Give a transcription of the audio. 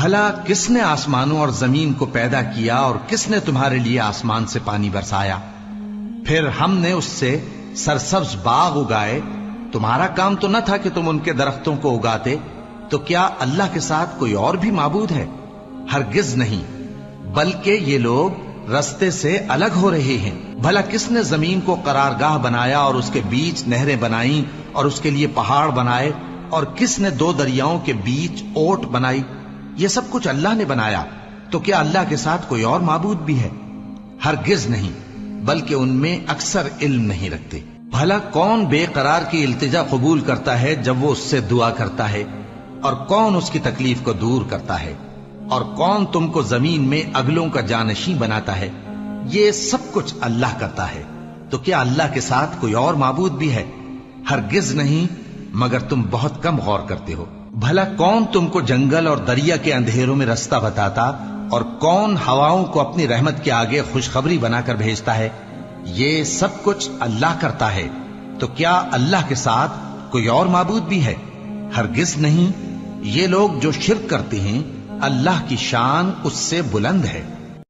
بھلا کس نے آسمانوں اور زمین کو پیدا کیا اور کس نے تمہارے لیے آسمان سے پانی برسایا؟ پھر ہم نے اس سے سرسبز باغ اگائے. تمہارا کام تو نہ تھا کہ تم ان کے درختوں کو اگاتے. تو کیا اللہ کے ساتھ کوئی اور بھی معبود ہے؟ ہرگز نہیں، بلکہ یہ لوگ رستے سے الگ ہو رہے ہیں. بھلا کس نے زمین کو قرارگاہ بنایا اور اس کے بیچ نہریں بنائیں اور اس کے لیے پہاڑ بنائے، اور کس نے دو دریاؤں کے بیچ اوٹ بنائی؟ یہ سب کچھ اللہ نے بنایا. تو کیا اللہ کے ساتھ کوئی اور معبود بھی ہے؟ ہرگز نہیں، بلکہ ان میں اکثر علم نہیں رکھتے. بھلا کون بے قرار کی التجا قبول کرتا ہے جب وہ اس سے دعا کرتا ہے، اور کون اس کی تکلیف کو دور کرتا ہے، اور کون تم کو زمین میں اگلوں کا جانشین بناتا ہے؟ یہ سب کچھ اللہ کرتا ہے. تو کیا اللہ کے ساتھ کوئی اور معبود بھی ہے؟ ہرگز نہیں، مگر تم بہت کم غور کرتے ہو. بھلا کون تم کو جنگل اور دریا کے اندھیروں میں رستہ بتاتا، اور کون ہواؤں کو اپنی رحمت کے آگے خوشخبری بنا کر بھیجتا ہے؟ یہ سب کچھ اللہ کرتا ہے. تو کیا اللہ کے ساتھ کوئی اور معبود بھی ہے؟ ہرگز نہیں. یہ لوگ جو شرک کرتے ہیں، اللہ کی شان اس سے بلند ہے.